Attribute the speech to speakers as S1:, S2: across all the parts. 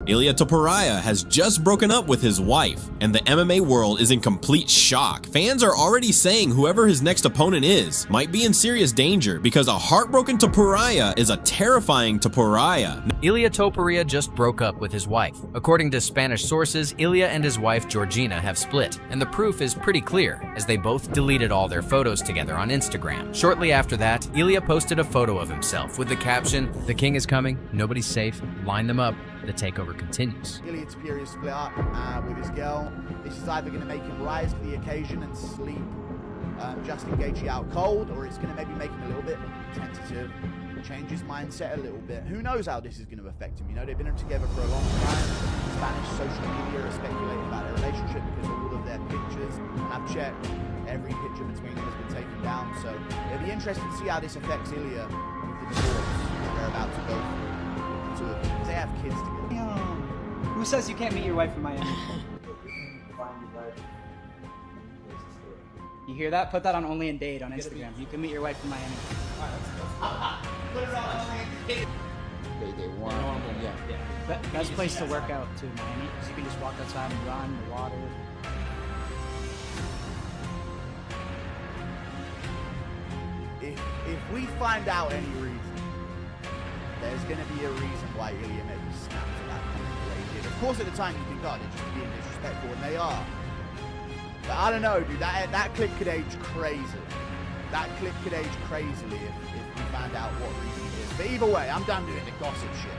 S1: Ilia Topuria has just broken up with his wife, and the MMA world is in complete shock. Fans are already saying whoever his next opponent is might be in serious danger because a heartbroken Topuria is a terrifying Topuria.
S2: Ilia Topuria just broke up with his wife. According to Spanish sources, Ilia and his wife Georgina have split, and the proof is pretty clear, as they both deleted all their photos together on Instagram. Shortly after that, Ilia posted a photo of himself with the caption, "The king is coming, nobody's safe, line them up, the takeover continues."
S3: Ilia Topuria split up with his girl. This is either going to make him rise to the occasion and sleep just in case he out cold, or it's going to maybe make him a little bit tentative, change his mindset a little bit. Who knows how this is going to affect him? You know, they've been together for a long time. Spanish social media are speculating about their relationship because of all of their pictures. And I've checked, every picture between them has been taken down. So it'll be interesting to see how this affects Ilia with the divorce they're about to go through. Because they have kids together.
S4: Who says you can't meet your wife in Miami? You hear that? Put that on Only in Date on Instagram. You can meet your wife in Miami.
S3: Put it on Only in Date.
S5: They want, yeah.
S4: Best place to work out too, Miami, because you can just walk outside and run in the water.
S3: If we find out any reason, there's going to be a reason why Ilia maybe snapped at that comment the way he did. Of course, at the time you think, oh, they're just being disrespectful, and they are. But I don't know, dude. That clip could age crazy. That clip could age crazily if we find out what reason it is. But either way, I'm done doing the gossip shit.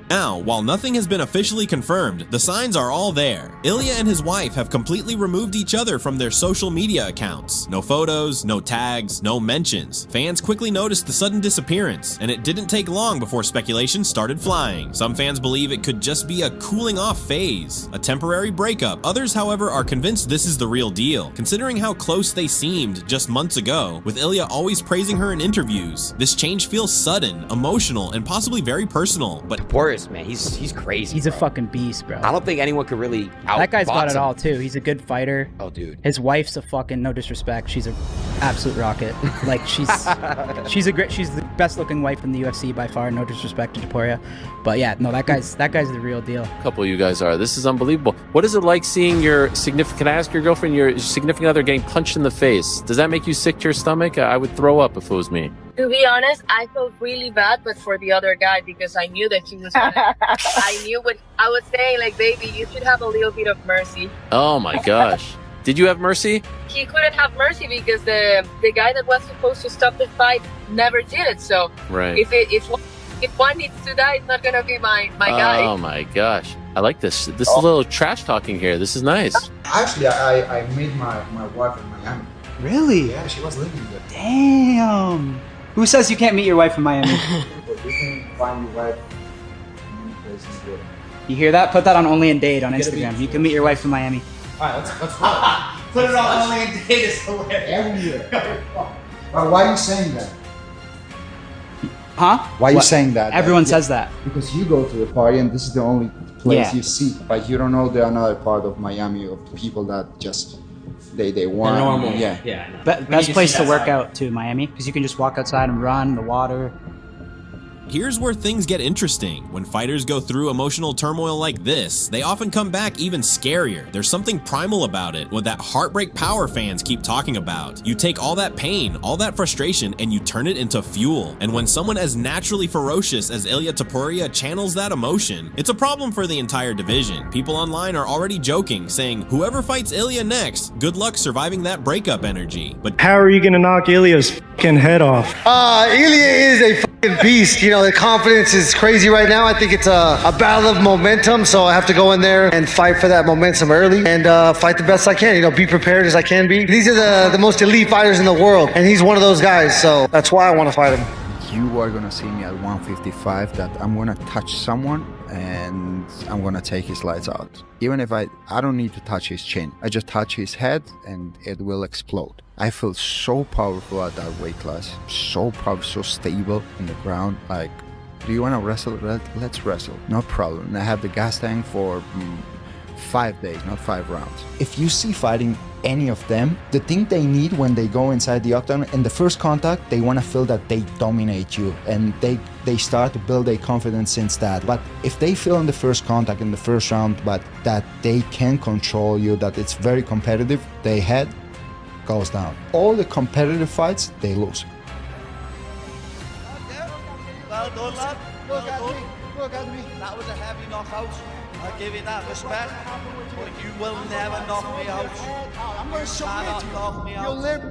S1: Now, while nothing has been officially confirmed, the signs are all there. Ilia and his wife have completely removed each other from their social media accounts. No photos, no tags, no mentions. Fans quickly noticed the sudden disappearance, and it didn't take long before speculation started flying. Some fans believe it could just be a cooling off phase, a temporary breakup. Others, however, are convinced this is the real deal. Considering how close they seemed just months ago, with Ilia always praising her in interviews, this change feels sudden, emotional, and possibly very personal. But
S5: Boris, man, he's crazy.
S4: He's a
S5: bro.
S4: fucking beast, bro.
S5: I don't think anyone could really out.
S4: That guy's got it all too. He's a good fighter.
S5: Oh, dude.
S4: His wife's a fucking, no disrespect, she's a absolute rocket. Like she's the best looking wife in the UFC by far. No disrespect to Topuria, but yeah, no, that guy's the real deal.
S6: A couple of you guys are. This is unbelievable. What is it like seeing your significant? Can I ask your girlfriend, your significant other, getting punched in the face? Does that make you sick to your stomach? I would throw up if it was me.
S7: To be honest, I felt really bad, but for the other guy, because I knew that he was gonna, I knew what I was saying, like, baby, you should have a little bit of mercy.
S6: Oh my gosh. Did you have mercy?
S7: He couldn't have mercy because the guy that was supposed to stop the fight never did it. So
S6: Right.
S7: if one needs to die, it's not gonna be my guy.
S6: Oh my gosh. I like this. This is a little trash talking here. This is nice.
S8: Actually, I met my wife in Miami.
S4: Really?
S8: Yeah, she was living there.
S4: Damn. Who says you can't meet your wife in Miami?
S8: But you can find your wife in many places there.
S4: You hear that? Put that on Only in Date on Instagram. You can meet your wife in Miami.
S8: Alright, let's go.
S3: Put it on Only in Date is hilarious.
S8: Everywhere. But why are you saying that?
S4: Huh?
S8: Why are you saying that?
S4: Everyone says that.
S8: Because you go to the party and this is the only place
S4: Yeah.
S8: you see. But you don't know the another part of Miami of people that just they want.
S5: normal.
S8: Yeah.
S4: Best place to work out too, Miami, because you can just walk outside and run in the water.
S1: here's where things get interesting. When fighters go through emotional turmoil like this, they often come back even scarier. There's something primal about it, with that heartbreak power fans keep talking about. You take all that pain, all that frustration, and you turn it into fuel. And when someone as naturally ferocious as Ilia Topuria channels that emotion, it's a problem for the entire division. People online are already joking, saying, whoever fights Ilia next, good luck surviving that breakup energy. But
S9: how are you gonna knock Ilia's fucking head off?
S10: Ilia is a fucking beast. You know, the confidence is crazy right now. I think it's a battle of momentum, so I have to go in there and fight for that momentum early and fight the best I can. You know, be prepared as I can be. These are the most elite fighters in the world, and he's one of those guys, so that's why I want to fight him.
S5: You are gonna see me at 155 that I'm gonna touch someone and I'm gonna take his lights out. Even if I don't need to touch his chin. I just touch his head and it will explode. I feel so powerful at that weight class. So powerful, so stable in the ground. Like, Do you want to wrestle? Let's wrestle. No problem. And I have the gas tank for 5 days, not 5 rounds. If you see fighting any of them, the thing they need when they go inside the octagon, in the first contact, they want to feel that they dominate you, and they start to build a confidence since that. But if they feel in the first contact, in the first round, but that they can control you, that it's very competitive, their head goes down. All the competitive fights, they lose.
S3: Well done, lad. Look at me. Look at me. That was a heavy knockout. I give you that respect, but you will never knock me out.
S11: I'm going to submit you.
S3: Knock me out.
S11: You'll live.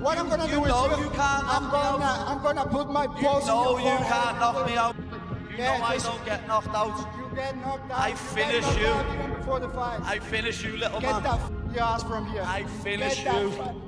S11: What I'm going to do is I'm going to put my balls in your
S3: you can't knock me out. You know I
S11: just,
S3: don't get knocked out.
S11: You get knocked out.
S3: I finish you.
S11: Even before the fight.
S3: I finish you, little
S11: get
S3: man.
S11: Get your ass from here.
S3: I finish you.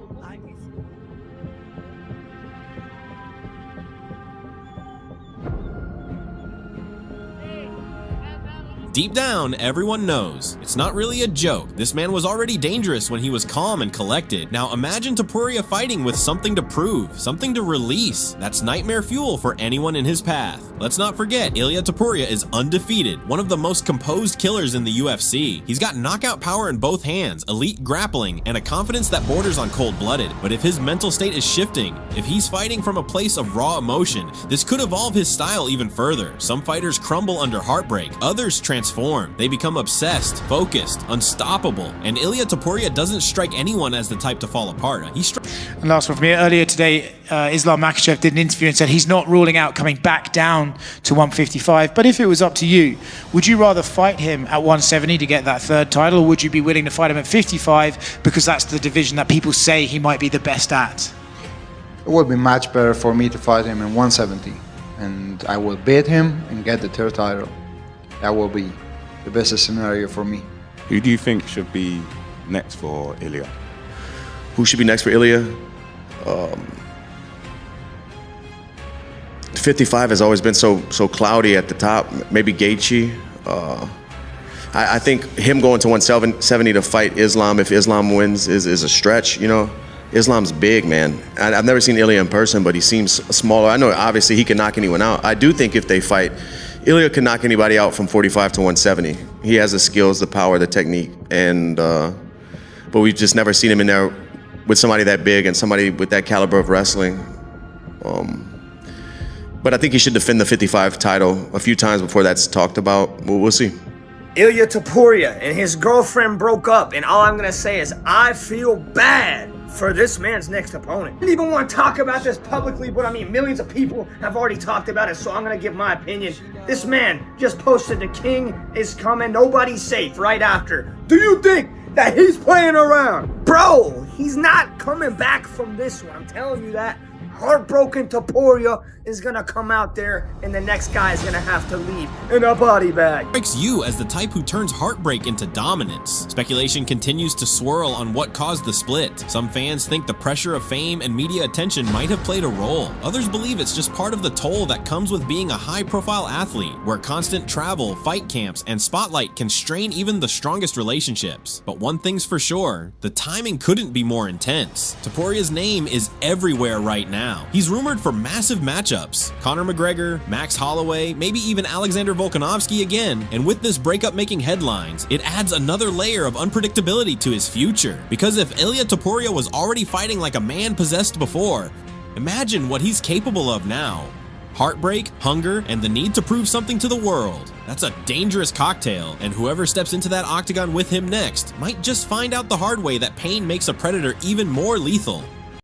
S1: Deep down, everyone knows it's not really a joke. This man was already dangerous when he was calm and collected. Now imagine Topuria fighting with something to prove, something to release. That's nightmare fuel for anyone in his path. Let's not forget, Ilia Topuria is undefeated, one of the most composed killers in the UFC. He's got knockout power in both hands, elite grappling, and a confidence that borders on cold-blooded. But if his mental state is shifting, if he's fighting from a place of raw emotion, this could evolve his style even further. Some fighters crumble under heartbreak, others transform. They become obsessed, focused, unstoppable, and Ilia Topuria doesn't strike anyone as the type to fall apart.
S12: And last one from me. Earlier today, Islam Makhachev did an interview and said he's not ruling out coming back down to 155. But if it was up to you, would you rather fight him at 170 to get that third title, or would you be willing to fight him at 55 because that's the division that people say he might be the best at?
S8: It would be much better for me to fight him in 170, and I will beat him and get the third title. That will be the best scenario for me.
S13: Who do you think should be next for Ilia?
S14: Who should be next for Ilia? 55 has always been so cloudy at the top. Maybe Gaethje. I think him going to 170 to fight Islam, if Islam wins, is a stretch. You know, Islam's big, man. I've never seen Ilia in person, but he seems smaller. I know obviously he can knock anyone out. I do think if they fight, Ilia can knock anybody out from 45 to 170. He has the skills, the power, the technique, and but we've just never seen him in there with somebody that big and somebody with that caliber of wrestling. But I think he should defend the 55 title a few times before that's talked about. We'll see.
S15: Ilia Topuria and his girlfriend broke up, and all I'm gonna say is I feel bad for this man's next opponent. I didn't even want to talk about this publicly, but I mean, millions of people have already talked about it, so I'm gonna give my opinion. This man just posted the king is coming, nobody's safe right after. Do you think that he's playing around? Bro, he's not coming back from this one, I'm telling you that. Heartbroken Topuria is gonna come out there, and the next guy is gonna have to leave in a body bag.
S1: Strikes you as the type who turns heartbreak into dominance. Speculation continues to swirl on what caused the split. Some fans think the pressure of fame and media attention might have played a role. Others believe it's just part of the toll that comes with being a high-profile athlete, where constant travel, fight camps, and spotlight can strain even the strongest relationships. But one thing's for sure, the timing couldn't be more intense. Topuria's name is everywhere right now. He's rumored for massive matchups. Conor McGregor, Max Holloway, maybe even Alexander Volkanovski again. And with this breakup making headlines, it adds another layer of unpredictability to his future. Because if Ilia Topuria was already fighting like a man possessed before, imagine what he's capable of now. Heartbreak, hunger, and the need to prove something to the world. That's a dangerous cocktail, and whoever steps into that octagon with him next might just find out the hard way that pain makes a predator even more lethal.